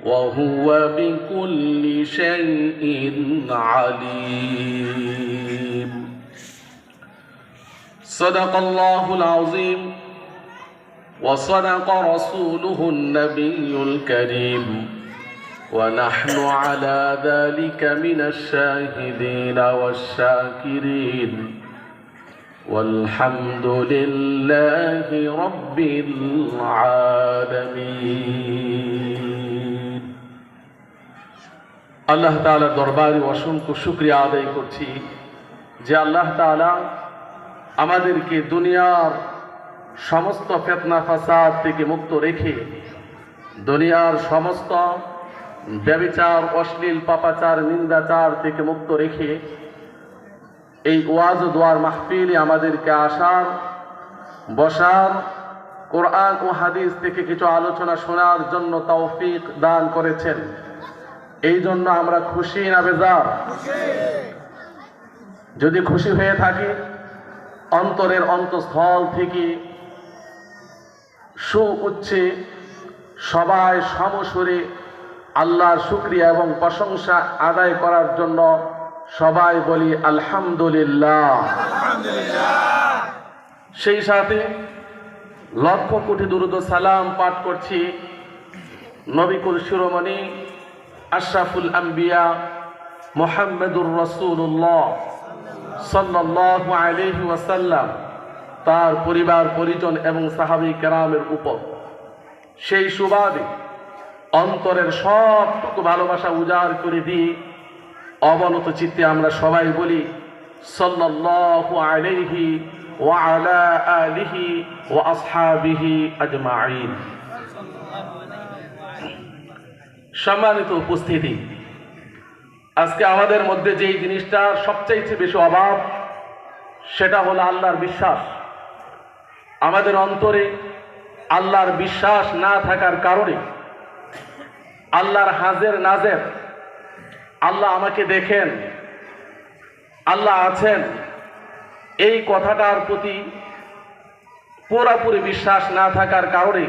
وهو بكل شيء عليم. صدق الله العظيم وصدق رسوله النبي الكريم ونحن على ذلك من الشاهدين والشاكرين والحمد لله رب العالمين. আল্লাহ তাআলার দরবারে অসংখ্য শুকরিয়া আদায় করছি যে আল্লাহ তাআলা আমাদেরকে দুনিয়ার সমস্ত ফিতনা ফাসাদ থেকে মুক্ত রেখে দুনিয়ার সমস্ত ব্যভিচার, অশ্লীল, পাপাচার, নিন্দাচার থেকে মুক্ত রেখে এই ওয়াজ ও দোয়ার মাহফিলে আমাদেরকে আসার, বসার, কোরআন ও হাদিস থেকে কিছু আলোচনা শোনার জন্য তৌফিক দান করেছেন। এই জন্য আমরা খুশি না বেজার? যদি খুশি হয়ে থাকি, অন্তরের অন্তঃস্থল থেকে সুউচ্চে সবাই সমসুরে আল্লাহর শুকরিয়া এবং প্রশংসা আদায় করার জন্য সবাই বলি আলহামদুলিল্লাহ। সেই সাথে লক্ষ কোটি দুরূদ ও সালাম পাঠ করছি নবিকুল শিরোমণি আশরাফুল আম্বিয়া মুহাম্মদুর রাসূলুল্লাহ সাল্লাল্লাহু আলাইহি ওয়াসাল্লাম, তার পরিবার পরিজন এবং সাহাবী কেরামের উপর। সেই সুবাদে অন্তরের সবটুকু ভালোবাসা উজাড় করে দিয়ে অবনত চিত্তে আমরা সবাই বলি সাল্লাল্লাহু আলাইহি ওয়া আলা আলিহি ওয়া আসহাবিহি আজমাইন। সম্মানিত উপস্থিতি, আজকে আমাদের মধ্যে যেই জিনিসটার সবচাইতে বেশি অভাব সেটা হলো আল্লাহর বিশ্বাস। আমাদের অন্তরে আল্লাহর বিশ্বাস না থাকার কারণে আল্লাহর হাজের নাজের, আল্লাহ আমাকে দেখেন, আল্লাহ আছেন, এই কথাটার প্রতি পুরোপুরি বিশ্বাস না থাকার কারণে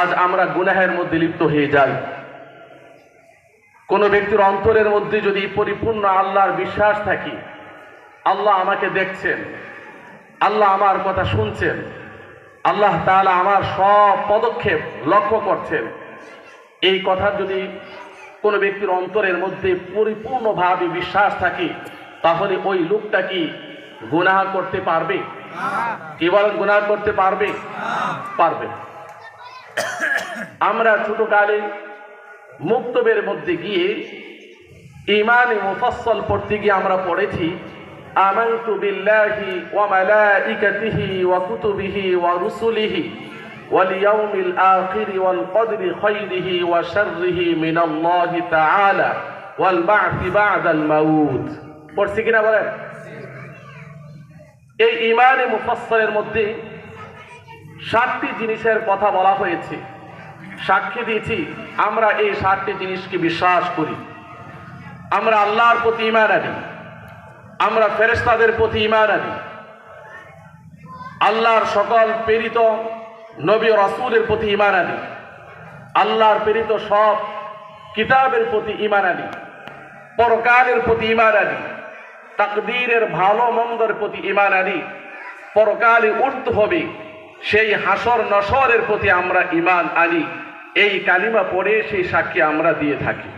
আজ আমরা গুনাহের মধ্যে লিপ্ত হয়ে যাই। কোনো ব্যক্তির অন্তরের মধ্যে যদি পরিপূর্ণ আল্লাহর বিশ্বাস থাকে, আল্লাহ আমাকে দেখছেন, আল্লাহ আমার কথা শুনছেন, আল্লাহ তাআলা আমার সব পদক্ষেপ লক্ষ্য করছেন, এই কথা যদি কোনো ব্যক্তির অন্তরের মধ্যে পরিপূর্ণভাবে বিশ্বাস থাকে, তাহলে ওই লোকটা কি গুনাহ করতে পারবে? কি বলেন, গুনাহ করতে পারবে? পারবে। আমরা ছোটকালে মুক্তবের মধ্যে গিয়ে ঈমানে মুফাসসাল পড়তে গিয়ে আমরা পড়েছি আমানতু বিল্লাহি ওয়া মালাইকাতিহি ওয়া কুতুবিহি ওয়া রুসুলিহি ওয়াল ইয়াউমিল আখির ওয়াল কদরি খাইরিহি ওয়া শাররিহি মিনাল্লাহি তাআলা ওয়াল বা'থি বা'দাল মাউত। পড়ছি কিনা বলেন? এই ঈমানে মুফাসসালের মধ্যে 7টি জিনিসের কথা বলা হয়েছে। সাক্ষী দিয়েছি আমরা এই 7টি জিনিসকে বিশ্বাস করি। আমরা আল্লাহর প্রতি ঈমান আনি, আমরা ফেরেশতাদের প্রতি ঈমান আনি, আল্লাহর সকল প্রেরিত নবী ও রাসূলের প্রতি ঈমান আনি, আল্লাহর প্রেরিত সব কিতাবের প্রতি ঈমান আনি, পরকালের প্রতি ঈমান আনি, তাকদীরের ভালো মন্দের প্রতি ঈমান আনি, পরকালে উঠতে হবে সেই হাসর নসরের প্রতি আমরা ঈমান আনি। এই কালিমা পড়ে সেই সাক্ষী আমরা দিয়ে থাকি।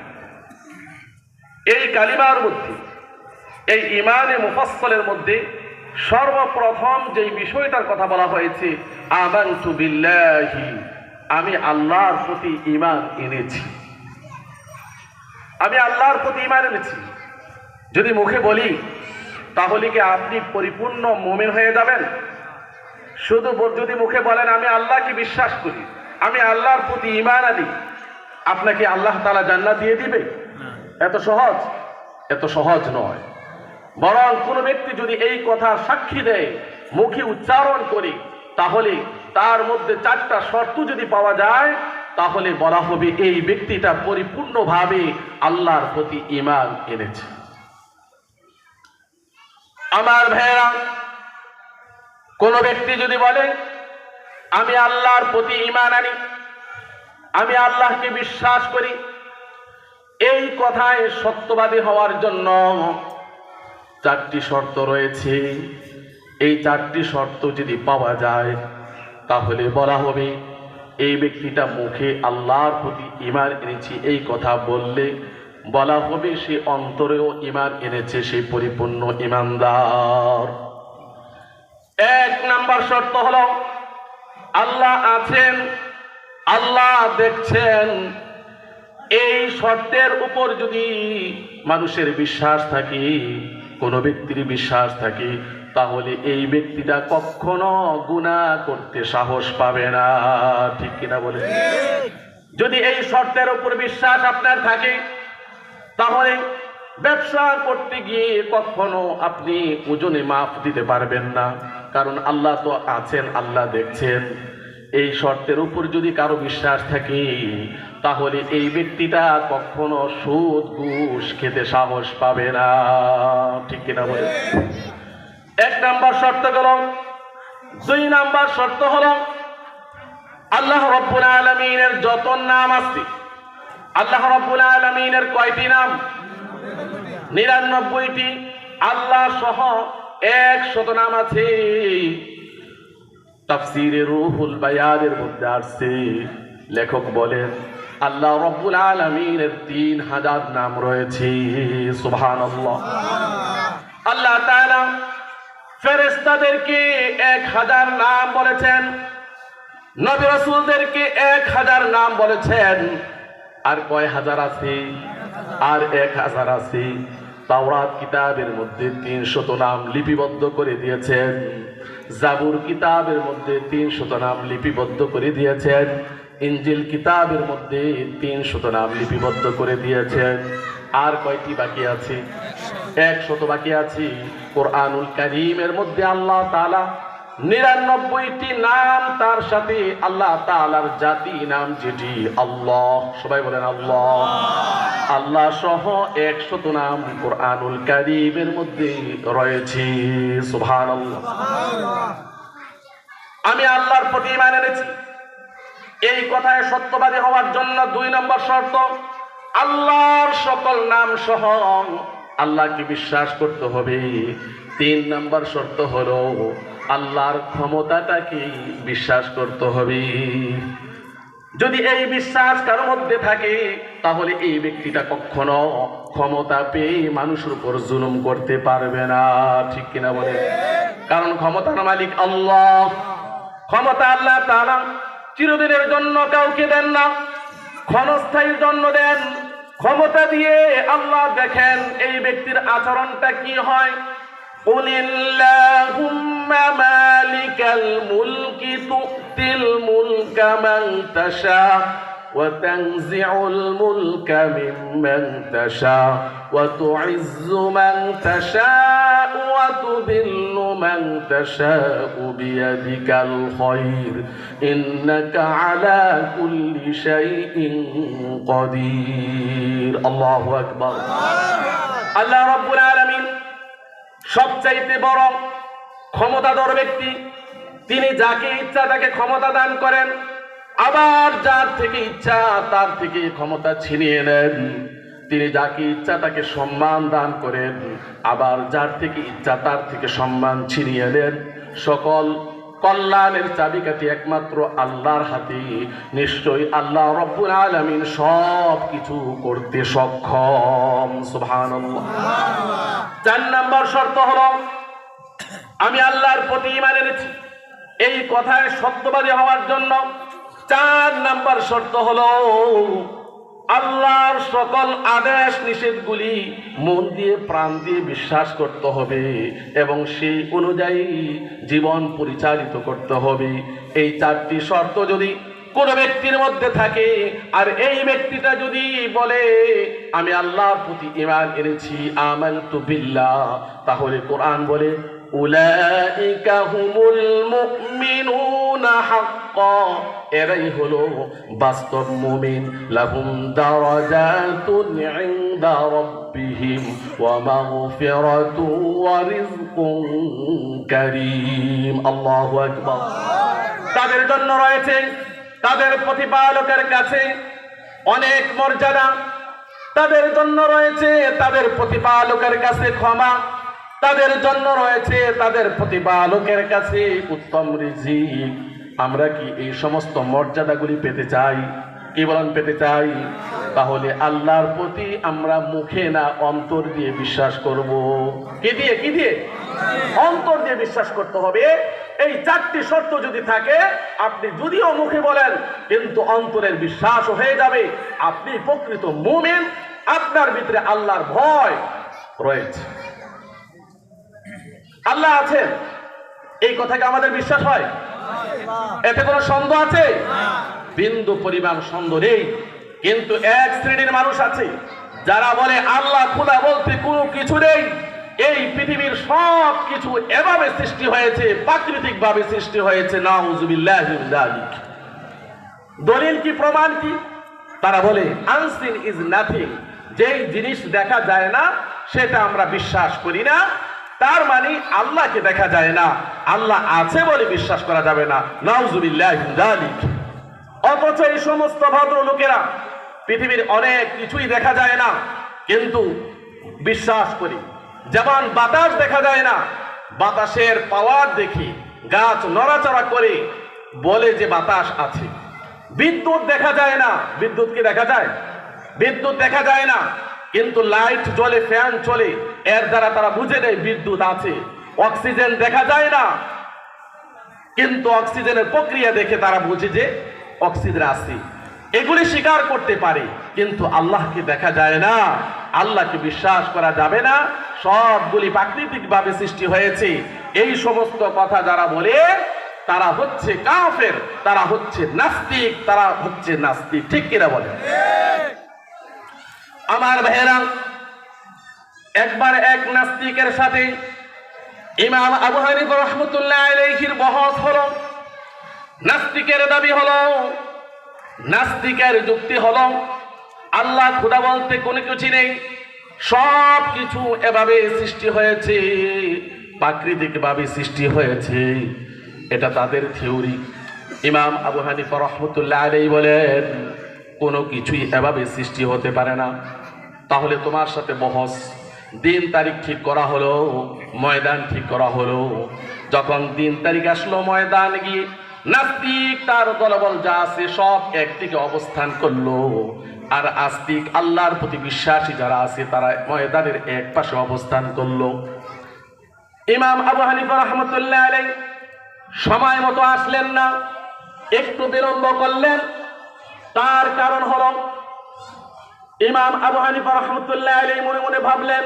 এই কালিমার মধ্যে, এই ঈমানে মুফাসসালের মধ্যে সর্বপ্রথম যেই বিষয়টার কথা বলা হয়েছে আমানতু বিল্লাহি, আমি আল্লাহর প্রতি ঈমান এনেছি। আমি আল্লাহর প্রতি ঈমান এনেছি যদি মুখে বলি, তাহলে কি আপনি পরিপূর্ণ মুমিন হয়ে যাবেন? শুধু যদি মুখে বলেন আমি আল্লাহকে বিশ্বাস করি, আমি আল্লাহর প্রতি ঈমান আনি, আপনাকে আল্লাহ তাআলা জান্নাত দিয়ে দিবে? এত সহজ? এত সহজ নয়। বরং কোনো ব্যক্তি যদি এই কথা সাক্ষী দেয়, মুখে উচ্চারণ করে, তাহলে তার মধ্যে 4টা শর্ত যদি পাওয়া যায়, তাহলে বলা হবে এই ব্যক্তিটা পরিপূর্ণভাবে আল্লাহর প্রতি ঈমান এনেছে। আমার ভাইরা, কোন ব্যক্তি যদি বলে আমি আল্লাহর প্রতি ঈমান আনি, আমি আল্লাহকে বিশ্বাস করি, এই কথায় সত্যবাদী হওয়ার জন্য চারটি শর্ত রয়েছে। এই চারটি শর্ত যদি পাওয়া যায় তাহলে বলা হবে এই ব্যক্তিটা মুখে আল্লাহর প্রতি ঈমান এনেছে এই কথা বললে বলা হবে সে অন্তরেও ঈমান এনেছে, সে পরিপূর্ণ ঈমানদার। এক নাম্বার শর্ত হলো আল্লাহ আছেন, আল্লাহ দেখছেন। এই শর্তের উপর যদি মানুষের বিশ্বাস থাকে, কোনো ব্যক্তির বিশ্বাস থাকে, তাহলে এই ব্যক্তিটা কখনো গুনাহ করতে সাহস পাবে না। ঠিক কিনা বলে? যদি এই শর্তের উপর বিশ্বাস আপনার থাকে তাহলে ব্যবসা করতে গিয়ে কখনো আপনি ওজনে মাপ দিতে পারবেন না, কারণ আল্লাহ তো আছেন, আল্লাহ দেখছেন। এই শর্তের উপর যদি কারো বিশ্বাস থাকে তাহলে এই ব্যক্তিটা কখনো সুদ ঘুষ খেতে সাহস পাবে না। ঠিক কিনা বলে? এক নাম্বার শর্ত গেল। দুই নাম্বার শর্ত হলো আল্লাহ রাব্বুল আলামিনের যত নাম আছে, আল্লাহ রাব্বুল আলামিনের কয়টি নাম? 99টি। আল্লাহ সহ 100 নাম আছে। তাফসীরে রূহুল বায়ানের মধ্যে আসছে, লেখক বলেন আল্লাহ রাব্বুল আলামিনের 3000 নাম রয়েছে। সুবহানাল্লাহ। আল্লাহ তাআলা ফেরেশতাদেরকে 1000 নাম বলেছেন, নবী রাসূলদেরকে 1000 নাম বলেছেন। আর কয় হাজার আছে? আর 1000 আছে। তাওরাত কিতাবের মধ্যে 300 নাম লিপিবদ্ধ করে দিয়েছেন। জাবুর কিতাবের মধ্যে 300 নাম লিপিবদ্ধ করে দিয়েছেন। ইনজিল কিতাবের মধ্যে 300 নাম লিপিবদ্ধ করে দিয়েছেন। আর কয়টি বাকি আছে? 100 বাকি আছে। কোরআনুল কারীমের মধ্যে আল্লাহ তাআলা 99টি নাম, তার সাথে আল্লাহ তাআলার জাতি নাম যেটি আল্লাহ, সবাই বলেন আল্লাহ। আল্লাহ সহ 100 নাম কোরআনুল কারীমের মধ্যে রয়েছে। সুবহানাল্লাহ। আমি আল্লাহর প্রতি ঈমান এনেছি, এই কথায় সত্যবাদী হওয়ার জন্য 2 নম্বর শর্ত আল্লাহর সকল নাম সহ আল্লাহকে বিশ্বাস করতে হবে। 3 নম্বর শর্ত হলো আল্লাহর ক্ষমতাটাকে বিশ্বাস করতে হবে। যদি এই বিশ্বাস কারো মধ্যে থাকে তাহলে এই ব্যক্তিটা কখনো ক্ষমতা পেয়ে মানুষের উপর জুলুম করতে পারবে না। ঠিক কিনা বলে? কারণ ক্ষমতার মালিক আল্লাহ। ক্ষমতা আল্লাহ তাআলা চিরদিনের জন্য কাউকে দেন না, ক্ষণস্থায়ীর জন্য দেন। ক্ষমতা দিয়ে আল্লাহ দেখেন এই ব্যক্তির আচরণটা কি হয়। কুলিল্লাহুম্মা মালিকাল মুলকি তুতিল মুলকা মান তাশা ওয়া তানজিউল মুলকা মিম্মান তাশা ওয়া তুইজ্জু মান তাশা ওয়া তুযিল্লু মান তাশা বিয়াদিকাল খায়র ইন্নাকা আলা কুল্লি শাইইন কাদির। আল্লাহু আকবার। আল্লাহ রাব্বুল আলামিন সবচাইতে বড় ক্ষমতাধর ব্যক্তি। তিনি যাকে ইচ্ছা তাকে ক্ষমতা দান করেন, আবার যার থেকে ইচ্ছা তার থেকে ক্ষমতা ছিনিয়ে নেন। তিনি যাকে ইচ্ছা তাকে সম্মান দান করেন, আবার যার থেকে ইচ্ছা তার থেকে সম্মান ছিনিয়ে নেন। সকল কল্যাণের চাবিকাঠি একমাত্র আল্লাহর হাতে। নিশ্চয়ই আল্লাহ রাব্বুল আলামিন সব কিছু করতে সক্ষম। সুবহানাল্লাহ। 4 নম্বর শর্ত হলো আমি আল্লাহর প্রতি ঈমান এনেছি, এই কথায় সত্যবাদী হওয়ার জন্য 4 নম্বর শর্ত হলো আল্লাহর সকল আদেশ নিষেধগুলি মন দিয়ে প্রাণ দিয়ে বিশ্বাস করতে হবে এবং সেই অনুযায়ী জীবন পরিচালিত করতে হবে। এই 4টি শর্ত যদি কোন ব্যক্তির মধ্যে থাকে আর এই ব্যক্তিটা যদি বলে আমি আল্লাহর প্রতি ঈমান এনেছি, আমানতু বিল্লাহ, তাহলে কোরআন বলে উলাইকা হুমুল মুমিনুনা হাক্কা, এরাই হলো বাস্তব মুমিন। লাহুম দারাজাতুন ইনদা রাব্বিহিম ওয়া মাগফিরাতুন ওয়া রিজকুন কারীম। আল্লাহু আকবার। তাদের জন্য রয়েছে তাদের প্রতিপালকের কাছে অনেক মর্যাদা, তাদের জন্য রয়েছে তাদের প্রতিপালকের কাছে ক্ষমা, তাদের জন্য রয়েছে তাদের প্রতিপালকের কাছে উত্তম রিজিক। আমরা কি এই সমস্ত মর্যাদাগুলি পেতে চাই? কি বলেন, পেতে চাই? তাহলে আল্লাহর প্রতি আমরা মুখে না অন্তর দিয়ে বিশ্বাস করব। কি দিয়ে? কি দিয়ে? অন্তর দিয়ে বিশ্বাস করতে হবে। এই চারটি শর্ত যদি থাকে, আপনি যদিও মুখে বলেন কিন্তু অন্তরের বিশ্বাস হয়ে যাবে, আপনি প্রকৃত মুমিন, আপনার ভিতরে আল্লাহর ভয় রয়েছে। আল্লাহ আছেন, এই কথাকে আমাদের বিশ্বাস হয়? এতে কোনো সন্দেহ আছে? বিন্দু পরিমাণ সন্দেহ নেই। কিন্তু এক শ্রেণীর মানুষ আছে যারা বলে আল্লাহ খোদা বলতে কোনো কিছু নেই, এই পৃথিবীর সব কিছু এভাবে সৃষ্টি হয়েছে, প্রাকৃতিক ভাবে সৃষ্টি হয়েছে। নাউযুবিল্লাহি মিন যালিক। দলিল কি, প্রমাণ কি? তারা বলে আনসিন ইজ নাথিং, যেই জিনিস দেখা যায় না সেটা আমরা বিশ্বাস করি না, তার মানে আল্লাহকে দেখা যায় না, আল্লাহ আছে বলে বিশ্বাস করা যাবে না। নাউযুবিল্লাহি মিন যালিক। অথচ এই সমস্ত ভদ্রলোকেরা পৃথিবীর অনেক কিছুই দেখা যায় না কিন্তু বিশ্বাস করি। যেমন বাতাস দেখা যায় না, বাতাসের পাওয়ার দেখি, গাছ নড়াচড়া করে বলে যে বাতাস আছে। বিদ্যুৎ দেখা যায় না, বিদ্যুৎ কি দেখা যায়? বিদ্যুৎ দেখা যায় না কিন্তু লাইট জ্বলে, ফ্যান চলে, এর দ্বারা তারা বুঝে নেয় বিদ্যুৎ আছে। অক্সিজেন দেখা যায় না কিন্তু অক্সিজেনের প্রক্রিয়া দেখে তারা বুঝে যে অক্সিজেন আছে। এগুলি স্বীকার করতে পারে কিন্তু আল্লাহকে দেখা যায় না, আল্লাহকে বিশ্বাস করা যাবে না, সবগুলি প্রাকৃতিক ভাবে সৃষ্টি হয়েছে। এই সমস্ত কথা যারা বলে তারা হচ্ছে কাফের, তারা হচ্ছে নাস্তিক, তারা হচ্ছে নাস্তিক। ঠিক কিনা বলে? আমার ভাইয়েরা, একবার এক নাস্তিকের সাথে ইমাম আবু হানিফা রাহমাতুল্লাহ আলাইহির বহস হলো। নাস্তিকের দাবি হলো, নাস্তিকের যুক্তি হলো আল্লাহ খোদা বলতে কোনো কিছু নেই, সব কিছু এভাবে সৃষ্টি হয়েছে, প্রাকৃতিক ভাবে সৃষ্টি হয়েছে। এটা তাদের থিওরি। ইমাম আবু হানিফা রাহমাতুল্লাহ আলাইহি বলেন কোনো কিছুই এভাবে সৃষ্টি হতে পারে না। তাহলে তোমার সাথে বহস, দিন তারিখ ঠিক করা হলো, ময়দান ঠিক করা হলো। যখন দিন তারিখ আসলো, ময়দান গিয়ে নাস্তিক তার দলবল যা আছে সব একদিকে অবস্থান করলো, আর আস্তিক আল্লাহর প্রতি বিশ্বাসী যারা আছে তারা ময়দানের এক পাশে অবস্থান করলো। ইমাম আবু হানিফা রাহমাতুল্লাহ আলাইহি সময় মতো আসলেন না, একটু বিলম্ব করলেন। তার কারণ হলো ইমাম আবু হানিফা রাহমাতুল্লাহ আলাইহি মনে মনে ভাবলেন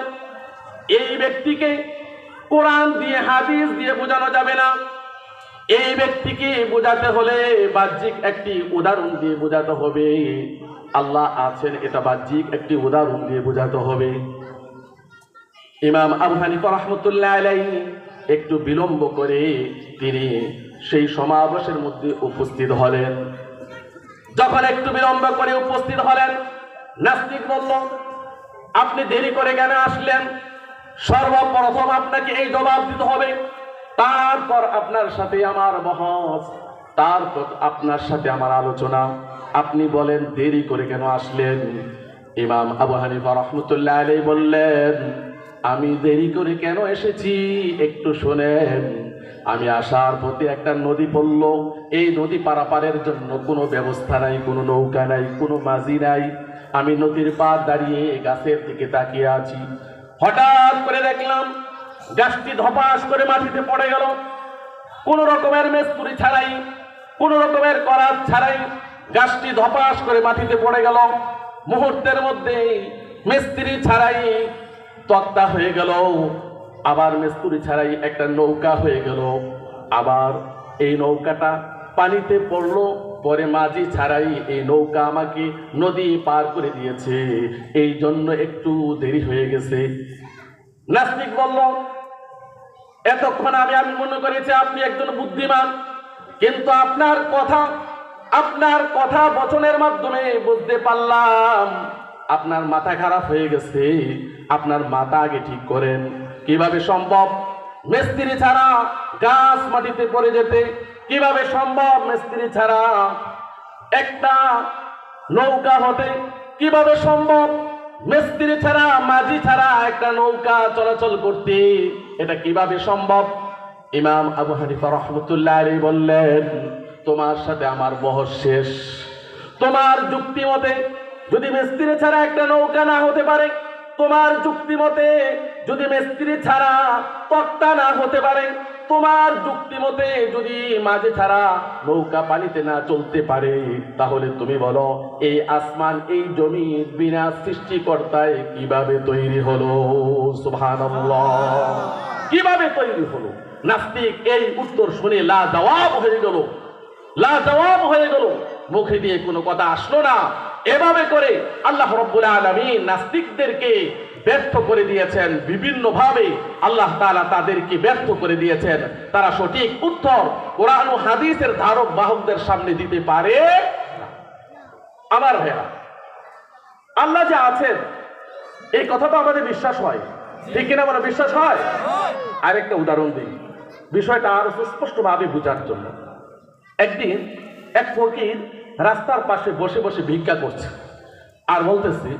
এই ব্যক্তিকে কোরআন দিয়ে, হাদিস দিয়ে বোঝানো যাবে না, এই ব্যক্তিকে বোঝাতে হলে বাহ্যিক একটি উদাহরণ দিয়ে বোঝাতে হবে। আল্লাহ আছেন এটা বাহ্যিক একটি উদাহরণ দিয়ে বোঝাতে হবে। ইমাম আবু হানিফা রাহমাতুল্লাহ আলাইহি একটু বিলম্ব করে তিনি সেই সমাবেশের মধ্যে উপস্থিত হলেন। যখন একটু বিলম্ব করে উপস্থিত হলেন, নাস্তিক বলল আপনি দেরি করে কেন আসলেন? সর্বপ্রথম আপনাকে এই জবাব দিতে হবে, তারপর আপনার সাথে আমার বহস, তারপর আপনার সাথে আমার আলোচনা। আপনি বলেন দেরি করে কেন আসলেন? ইমাম আবু হানিফা রাহমাতুল্লাহ আলাইহি বললেন আমি দেরি করে কেন এসেছি একটু শোনেন। আমি আসার পথে একটা নদী পড়ল, এই নদী পারাপারের জন্য কোনো ব্যবস্থা নাই, কোনো নৌকা নাই, কোনো মাঝি নাই। আমি নদীর পার দাঁড়িয়ে গাছের দিকে তাকিয়ে আছি। হঠাৎ করে দেখলাম গাছটি ধপাস করে মাটিতে পড়ে গেল। কোনো রকমের মিস্ত্রি ছাড়াই, কোনো রকমের করাত ছাড়াই গাছটি ধপাস করে মাটিতে পড়ে গেল। মুহূর্তের মধ্যে মিস্ত্রি ছাড়াই তক্তা হয়ে গেল, আবার মিস্ত্রি ছাড়াই একটা নৌকা হয়ে গেল। আবার এই নৌকাটা পানিতে পড়লো, পরে মাঝি ছাড়াই এই নৌকা আমাকে নদী পার করে দিয়েছে, এই জন্য একটু দেরি হয়ে গেছে। নাস্তিক বলল এতক্ষণ আমি মনে করেছি আপনি একজন বুদ্ধিমান, কিন্তু আপনার কথা বচনের মাধ্যমে বুঝতে পারলাম আপনার মাথা খারাপ হয়ে গেছে। আপনার মাথা আগে ঠিক করেন। কিভাবে সম্ভব? মিস্ত্রি ছাড়া গাছ মাটিতে পড়ে যেতে কিভাবে সম্ভব? মিস্ত্রি ছাড়া একটা নৌকা হতে কিভাবে সম্ভব? মিস্ত্রি ছাড়া, মাঝি ছাড়া একটা নৌকা চলাচল করতে এটা কিভাবে সম্ভব? ইমাম আবু হানিফা রাহমাতুল্লাহ আলাইহি বললেন, তোমার সাথে আমার বহস শেষ। তোমার যুক্তি মতে যদি মিস্ত্রি ছাড়া একটা নৌকা না হতে পারে, তোমার যুক্তি মতে যদি মিস্ত্রি ছাড়া তক্তা না হতে পারে, তোমার যুক্তি মতে যদি মাঝে ছাড়া নৌকা পানিতে না চলতে পারে, তাহলে তুমি বলো এই আসমান এই জমিন বিনা সৃষ্টিকর্তায় কিভাবে তৈরি হলো? সুবহানাল্লাহ, কিভাবে তৈরি হলো? নাস্তিক এই উত্তর শুনে লা জবাব হয়ে গেল, লা জবাব হয়ে গেল, মুখে দিয়ে কোনো কথা আসলো না। এভাবে করে আল্লাহ রাব্বুল আলামিন নাস্তিকদেরকে ব্যর্থ করে দিয়েছেন, বিভিন্ন ভাবে আল্লাহ তাআলা তাদেরকে ব্যর্থ করে দিয়েছেন। তারা সঠিক উত্তর কোরআন ও হাদিসের ধারক বাহকদের সামনে দিতে পারে না। আমার ভাইরা, আল্লাহ যে আছেন এই কথা তো আমাদের বিশ্বাস হয়, ঠিক কিনা বলো? বিশ্বাস হয়। আরেকটা উদাহরণ দিই বিষয়টা আরো সুস্পষ্ট ভাবে বোঝার জন্য। একদিন এক ফকির রাস্তার পাশে বসে বসে ভিক্ষা করছে আর বলতেছে,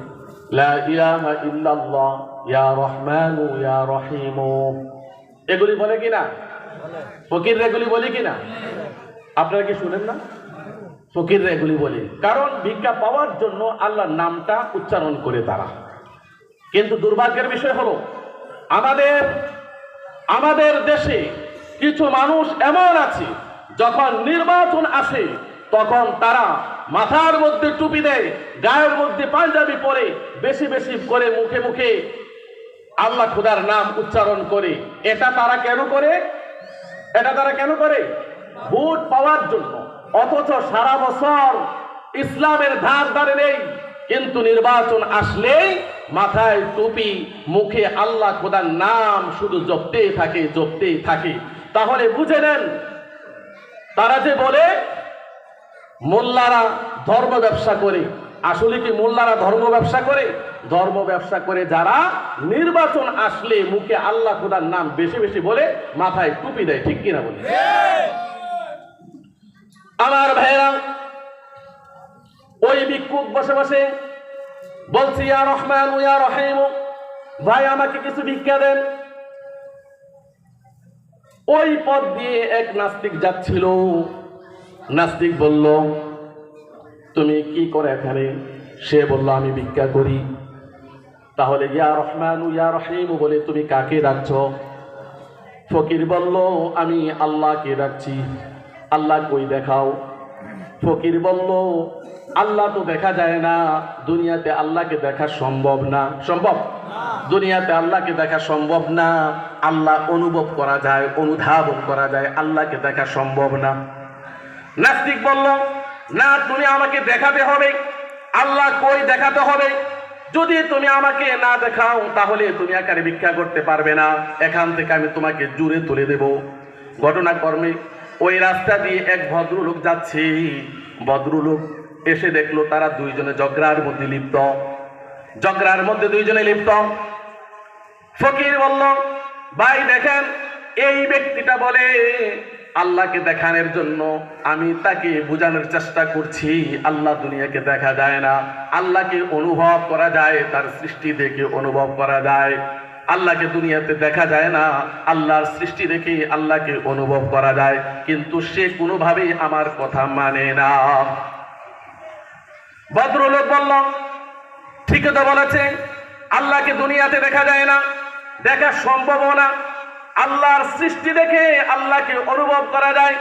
লা ইলাহা ইল্লাল্লাহ ইয়া রহমানু ইয়া রহিম। এগুলি বলে কিনা? ফকির এগুলি বলে কিনা? আপনারা কি শুনেন না? ফকির এগুলি বলে, কারণ ভিক্ষা পাওয়ার জন্য আল্লাহর নামটা উচ্চারণ করে তারা। কিন্তু দুর্ভাগ্যের বিষয় হলো আমাদের দেশে কিছু মানুষ এমন আছে, যখন নির্বাচন আসে তখন তারা মাথার মধ্যে টুপি দেয়, গায়ের মধ্যে পাঞ্জাবি পরে, বেশি বেশি করে মুখে মুখে আল্লাহ খোদার নাম উচ্চারণ করে। এটা তারা কেন করে? এটা তারা কেন করে? ভোট পাওয়ার জন্য। অথচ সারা বছর ইসলামের ধার ধারে নেই, কিন্তু নির্বাচন আসলেই মাথায় টুপি, মুখে আল্লাহ খোদার নাম শুধু জপতেই থাকে, জপতেই থাকে। তাহলে বুঝে নেন, তারা যে বলে মোল্লারা ধর্ম ব্যবসা করে, আসলে কি মোল্লারা ধর্ম ব্যবসা করে? ধর্ম ব্যবসা করে যারা নির্বাচন আসলে মুখে আল্লাহ খোদার নাম বেশি বেশি বলে, মাথায় টুপি দেয়, ঠিক কিনা বলে? আমার ভাইরা, ওই ভিক্ষুক বসে বসে বলছি, ইয়া রহমান ইয়া রহিম, ভাই আমাকে কিছু ভিক্ষা দেন। ওই পথ দিয়ে এক নাস্তিক যাচ্ছিল। নাস্তিক বলল, তুমি কি করে এখানে? সে বলল, আমি ভিক্ষা করি। তাহলে ইয়া রহমান ইয়া রহিম বলে তুমি কাকে ডাকছো? ফকির বলল, আমি আল্লাহকে ডাকছি। আল্লাহ কই দেখাও। ফকির বলল, আল্লাহ তো দেখা যায় না, দুনিয়াতে আল্লাহকে দেখা সম্ভব না। সম্ভব? দুনিয়াতে আল্লাহকে দেখা সম্ভব না। আল্লাহ অনুভব করা যায়, অনুধাবন করা যায়, আল্লাহকে দেখা সম্ভব না। নাস্তিক বলল, না, তুমি আমাকে দেখাতে হবে। আল্লাহ কই দেখাতে হবে। যদি তুমি আমাকে না দেখাও তাহলে তুমি আকারে ভিক্ষা করতে পারবে না। এখান থেকে আমি তোমাকে জুড়ে তুলে দেব। ঘটনাক্রমে ওই রাস্তা দিয়ে এক ভদ্রলোক যাচ্ছে। ভদ্রলোক এসে দেখলো তারা দুইজনে ঝগড়ার মধ্যে লিপ্ত। ঝগড়ার মধ্যে দুইজনে লিপ্ত। ফকির বলল, ভাই দেখেন, এই ব্যক্তিটা বলে আল্লাহকে দেখানোর জন্য আমি তাকে বোঝানোর চেষ্টা করছি আল্লাহ দুনিয়াকে দেখা যায় না, আল্লাহকে অনুভব করা যায়, তার সৃষ্টি দেখে অনুভব করা যায়। আল্লাহকে দুনিয়াতে দেখা যায় না, আল্লাহর সৃষ্টি দেখে আল্লাহকে অনুভব করা যায়, কিন্তু সে কোনোভাবেই আমার কথা মানে না। ভদ্রলোক বলল, ঠিকই তো বলেছে, আল্লাহকে দুনিয়াতে দেখা যায় না, দেখা সম্ভব না। আল্লাহর সৃষ্টি দেখে আল্লাহকে অনুভব করা যায়,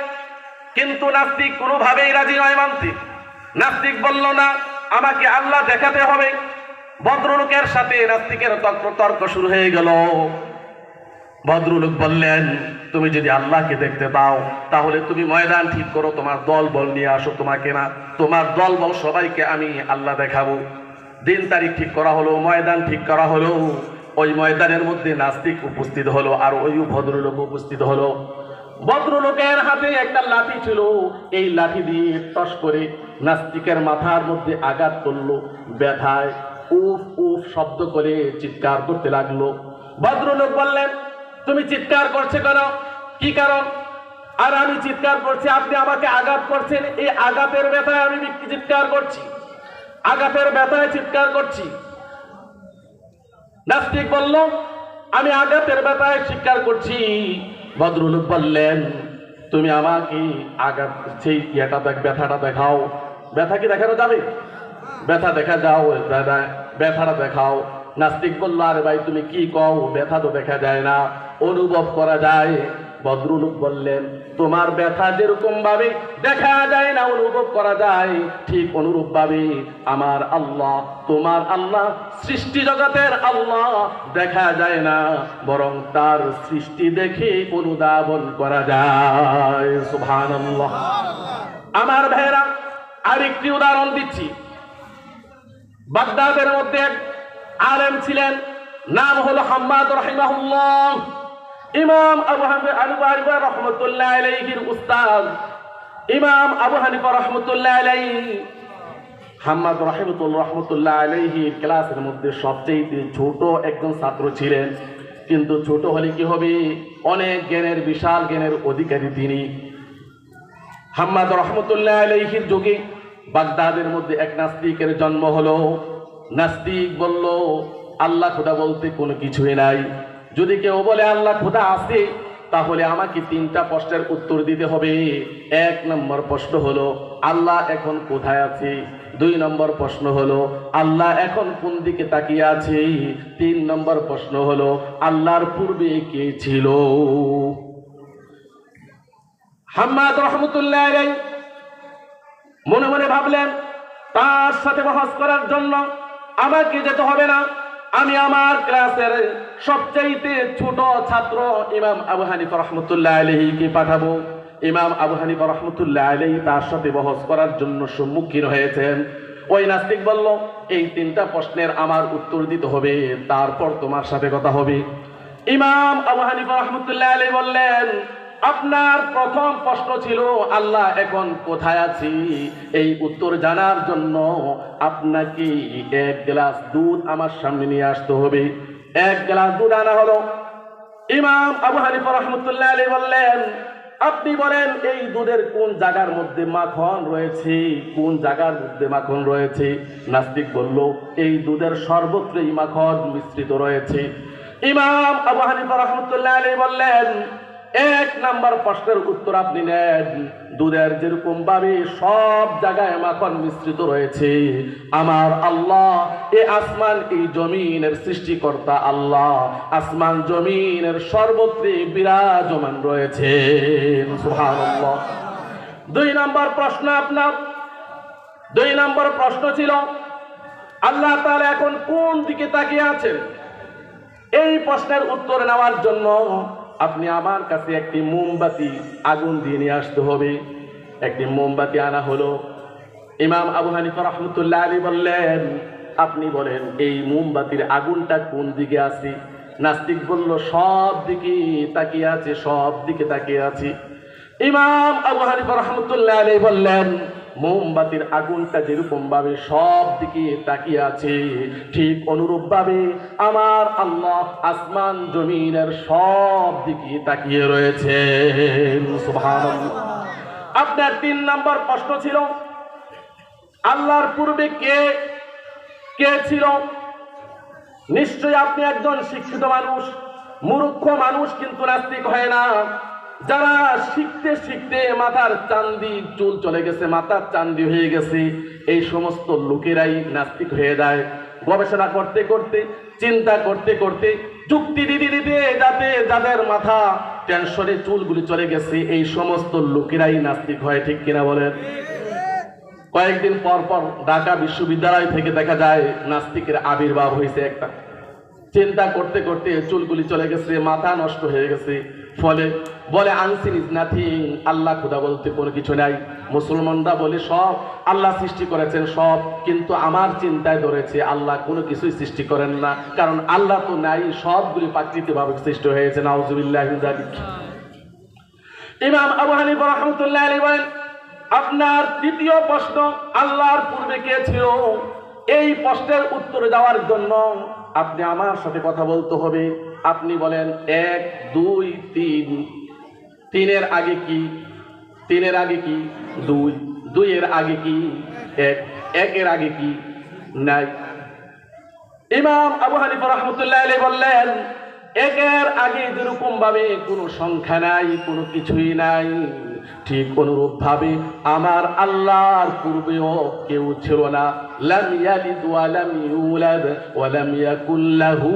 কিন্তু নাস্তিক কোনোভাবেই রাজি নয় মানতে। নাস্তিক বলল, না, আমাকে আল্লাহ দেখাতে হবে। ভদ্রলোকের সাথে নাস্তিকের তর্ক শুরু হয়ে গেল। ভদ্রলোক বললেন, তুমি যদি আল্লাহকে দেখতে পাও তাহলে তুমি ময়দান ঠিক করো, তোমার দল বল নিয়ে আসো, তোমাকে না, তোমার দল বল সবাইকে আমি আল্লাহ দেখাবো। দিন তারিখ ঠিক করা হলো, ময়দান ঠিক করা হলো। ওই ময়দানের মধ্যে নাস্তিক উপস্থিত হলো আর ওই ভদ্রলোক উপস্থিত হলো। ভদ্রলোকের হাতে একটা লাঠি ছিল, এই লাঠি দিয়ে টস করে নাস্তিকের মাথার মধ্যে আঘাত করলো। ব্যথায় উফ উফ শব্দ করে চিৎকার করতে লাগলো। ভদ্রলোক বললেন, তুমি চিৎকার করছো কেন? কি কারণ? আর আমি চিৎকার করছি, আপনি আমাকে আঘাত করছেন, এই আঘাতের ব্যথায় আমি চিৎকার করছি, আঘাতের ব্যথায় চিৎকার করছি। নাস্তিক বলল, আমি আঘাতের ব্যথায় চিৎকার করছি। ভদ্রলোক বললেন, তুমি আমাকে আঘাত সেই ব্যথাটা দেখাও। ব্যথা কি দেখানো যাবে? ব্যথা দেখা যাও, ব্যথাটা দেখাও। নাস্তিক বলল, আরে ভাই তুমি কি কও, ব্যথা তো দেখা যায় না, অনুভব করা যায়। ভদ্রলোক বললেন, তোমার ব্যথা যেরকম ভাবে দেখা যায় না, অনুভব করা যায়, ঠিক অনুরূপ ভাবে আমার আল্লাহ, তোমার আল্লাহ, সৃষ্টি জগতের আল্লাহ দেখা যায় না, বরং তার সৃষ্টি দেখে অনুধাবন করা যায়। সুবহানাল্লাহ। আমার ভাইরা, আরেকটি উদাহরণ দিচ্ছি। বাগদাদের মধ্যে এক আলেম ছিলেন, নাম হলো হাম্মাদ রাহিমাহুল্লাহ। ইমাম আবু হানিফা রহমতুল্লাহ আলাইহির উস্তাদ ইমাম আবু হানিফা রহমতুল্লাহ আলাইহি, হাম্মাদ রহমতুল্লাহ আলাইহির ক্লাসের মধ্যে সবচেয়ে ছোট একজন ছাত্র ছিলেন। কিন্তু ছোট হলে কি হবে, অনেক জ্ঞানের, বিশাল জ্ঞানের অধিকারী তিনি। হাম্মাদ রহমতুল্লাহ আলাইহির যুগে বাগদাদের মধ্যে এক নাস্তিকের জন্ম হলো। নাস্তিক বলল, আল্লাহ খোদা বলতে কোনো কিছুই নাই। যদি কেউ বলে আল্লাহ খোদা আছে, তাহলে আমাকে 3টা প্রশ্নের উত্তর দিতে হবে। 1 নম্বর প্রশ্ন হলো, আল্লাহ এখন কোথায় আছে? 2 নম্বর প্রশ্ন হলো, আল্লাহ এখন কোন দিকে তাকিয়ে আছে? 3 নম্বর প্রশ্ন হলো, আল্লাহর পূর্বে কে ছিল? হাম্মাদ রহমতুল্লাহ আলাইহি মনে মনে ভাবলেন, তার সাথে বহস করার জন্য আমাকে যেতে হবে না, আমি আমার ক্লাসের সবচাইতে ছোট ছাত্র ইমাম আবু হানিফা রহমতুল্লাহ আলাইহিকে পাঠাবো। ইমাম আবু হানিফা রহমতুল্লাহ আলাইহি তার সাথে বহস করার জন্য সম্মুখীন হয়েছেন। ওই নাস্তিক বলল, এই 3টা প্রশ্নের আমার উত্তর দিতে হবে, তারপর তোমার সাথে কথা হবে। ইমাম আবু হানিফা রহমতুল্লাহ আলাইহি বললেন, আপনার প্রথম প্রশ্ন ছিল আল্লাহ এখন কোথায় আছে, এই উত্তর জানার জন্য আপনাকে 1 গ্লাস দুধ আমার সামনে নিয়ে আসতে হবে। 1 গ্লাস দুধ আনা হলো। ইমাম আবু হানিফা রহমতুল্লাহ আলাইহি বললেন, আপনি বলেন এই দুধের কোন জায়গার মধ্যে মাখন রয়েছে, কোন জায়গার মধ্যে মাখন রয়েছে? নাস্তিক বলল, এই দুধের সর্বত্রই মাখন মিশ্রিত রয়েছে। ইমাম আবু হানিফা রহমতুল্লাহ আলাইহি বললেন, 1 নম্বর প্রশ্নের উত্তর আপনি নেন, দুধের যেরকম ভাবে সব জায়গায় মাখন মিশ্রিত রয়েছে, আমার আল্লাহ, এই আসমান এই জমিনের সৃষ্টিকর্তা আল্লাহ আসমান জমিনের সর্বত্রে বিরাজমান রয়েছে। সুবহানাল্লাহ। 2 নম্বর প্রশ্ন আপনার, 2 নম্বর প্রশ্ন ছিল, আল্লাহ তাআলা এখন কোন দিকে তাকিয়ে আছেন? এই প্রশ্নের উত্তর নেওয়ার জন্য আপনি আমার কাছে একটি মোমবাতি আগুন দিয়ে নিয়ে আসতে হবে। একটি মোমবাতি আনা হলো। ইমাম আবু হানিফা রহমতুল্লাহ আলাইহি বললেন, আপনি বলেন এই মোমবাতির আগুনটা কোন দিকে আছে? নাস্তিক বলল, সব দিকে তাকিয়ে আছে, সব দিকে তাকিয়ে আছে। ইমাম আবু হানিফা রহমতুল্লাহ আলাইহি বললেন, মোমবাতির আগুনটা যেরকম ভাবে সব দিকে তাকিয়ে আছে, ঠিক অনুরূপ ভাবে আমার আল্লাহ আসমান জমিনের সব দিকে তাকিয়ে রয়েছে। সুবহানাল্লাহ। আপনার 3 নম্বর প্রশ্ন ছিল, আল্লাহর পূর্বে কে ছিল? নিশ্চয়ই আপনি একজন শিক্ষিত মানুষ, মূর্খ মানুষ কিন্তু নাস্তিক হয় না। যারা শিখতে শিখতে মাথার চান্দি চুল চলে গেছে, মাথার চান্দি হয়ে গেছে, এই সমস্ত লোকেরাই নাস্তিক হয়ে যায়। গবেষণা করতে করতে, চিন্তা করতে করতে, যুক্তি দিতে দিতে, যাদের মাথা টেনশনে চুলগুলি চলে গেছে, এই সমস্ত লোকেরাই নাস্তিক হয়। ঠিক কিনা বলেন? কয়েকদিন পর পর ঢাকা বিশ্ববিদ্যালয় থেকে দেখা যায় নাস্তিকের আবির্ভাব হয়েছে একটা। চিন্তা করতে করতে চুলগুলি চলে গেছে, মাথা নষ্ট হয়ে গেছে, ফলে বলে আনসিন ইজ নাথিং, আল্লাহ খোদা বলতে কোনো কিছু নাই। মুসলমানরা বলে সব আল্লাহ সৃষ্টি করেছেন সব, কিন্তু আমার চিন্তায় ধরেছে আল্লাহ কোনো কিছুই সৃষ্টি করেন না, কারণ আল্লাহ তো নাই, সবগুলি প্রাকৃতিকভাবে সৃষ্টি হয়েছে। নাউজুবিল্লাহি মিন যালিক। ইমাম আবু হানিফা রাহমাতুল্লাহি আলাইহি বলেন, আপনার 3য় প্রশ্ন, আল্লাহর পূর্বে কে ছিল? এই প্রশ্নের উত্তর দেওয়ার জন্য আপনি আমার সাথে কথা বলতে হবে। আপনি বলেন 1, 2, 3। তিনের আগে কি? তিনের আগে কি? দুই। দুইয়ের আগে কি? এক। একের আগে কি? নাই। ইমাম আবু হানিফা রাহমাতুল্লাহ আলাইহি বললেন, একের আগে যেরকম ভাবে কোনো সংখ্যা নাই, কোনো কিছুই নাই, ঠিক অনুরূপ ভাবে আমার আল্লাহর পূর্বেও কেউ ছিল না। লাম ইয়ালিদ ওয়া লাম ইউলাদ ওয়া লাম ইয়াকুল লাহু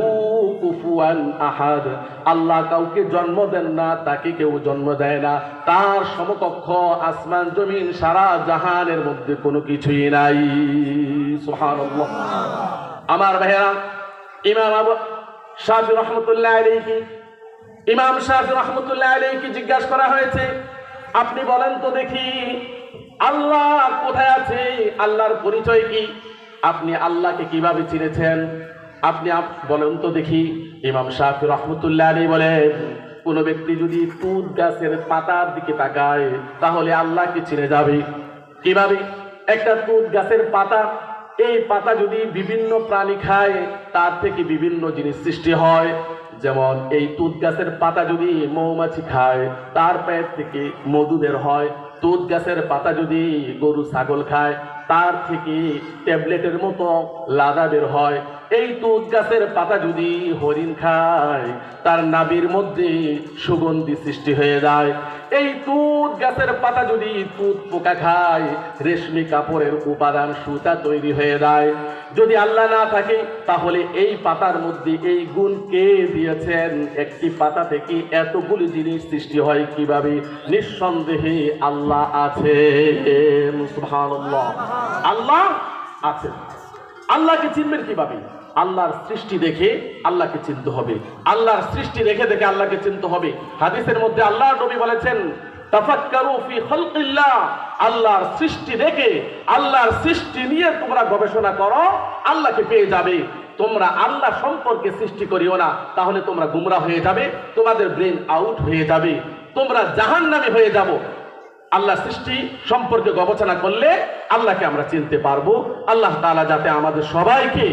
কুফুয়ান আহাদ। আল্লাহ কাউকে জন্ম দেন না, তাকে কেউ জন্ম দেয় না, তার সমকক্ষ আসমান জমিন সারা জাহানের মধ্যে কোনো কিছুই নাই। সুবহানাল্লাহ। আমার ভাইয়েরা, ইমাম আবু শাফি রহমতুল্লাহ আলাইহি, ইমাম শাফি রহমতুল্লাহ আলাইহি জিজ্ঞাসা করা হয়েছে, আপনি বলেন তো দেখি আল্লাহ কোথায় আছে, আল্লাহর পরিচয় কি, আপনি আল্লাহকে কিভাবে চিনেছেন, আপনি বলেন তো দেখি। ইমাম শাফি রহমতুল্লাহ আলাইহি বলেন, কোন ব্যক্তি যদি তুত গাছের পাতার দিকে তাকায় তাহলে আল্লাহকে চিনে যাবে। কিভাবে? একটা তুত গাছের পাতা, এই পাতা যদি বিভিন্ন প্রাণী খায় তার থেকে বিভিন্ন জিনিস সৃষ্টি হয়। যেমন এই তুত গাছের পাতা যদি মৌমাছি খায় তার পেট থেকে মধু বের হয়। তুত গাছের পাতা যদি গরু ছাগল খায় তার থেকে ট্যাবলেটের মতো লাদা বের হয়। এই তুত গাছের পাতা যদি হরিণ খায় তার নাভির মধ্যে সুগন্ধি সৃষ্টি হয়ে যায়। এই তুত গাছের পাতা যদি তুত পোকা খায় রেশমি কাপড়ের উপাদান সুতা তৈরি হয়ে যায়। যদি আল্লাহ না থাকে তাহলে এই পাতার মধ্যে এই গুণ কে দিয়েছেন? একটি পাতা থেকে এতগুলি জিনিস সৃষ্টি হয় কিভাবে? নিঃসন্দেহে আল্লাহ আছেন। সুবহানাল্লাহ। আল্লাহ আছেন। আল্লাহকে চিনবেন কিভাবে? আল্লাহর সৃষ্টি দেখে আল্লাহকে চিনতে হবে। আল্লাহর সৃষ্টি দেখে দেখে আল্লাহকে চিনতে হবে। হাদিসের মধ্যে আল্লাহর নবী বলেছেন, তাফাক্কারু ফি খালকিল্লাহ, আল্লাহর সৃষ্টি দেখে, আল্লাহর সৃষ্টি নিয়ে তোমরা গবেষণা করো, আল্লাহকে পেয়ে যাবে। তোমরা আল্লাহ সম্পর্কে সৃষ্টি করিও না, তাহলে তোমরা গুমরা হয়ে যাবে, তোমাদের ব্রেন আউট হয়ে যাবে, তোমরা জাহান্নামী হয়ে যাবো। আল্লাহ সৃষ্টি সম্পর্কে গবেষণা করলে আল্লাহকে আমরা চিনতে পারবো। আল্লাহ তাআলা যাতে আমাদের সবাইকে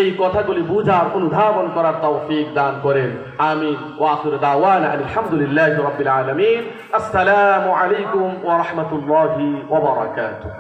এই কথাগুলি বুঝার, অনুধাবন করার তৌফিক দান করেন। আমিন। ওয়া আখিরু দাওয়ানা আলহামদুলিল্লাহি রাব্বিল আলামিন। আসসালামু আলাইকুম ওয়া রাহমাতুল্লাহি ওয়া বারাকাতুহু।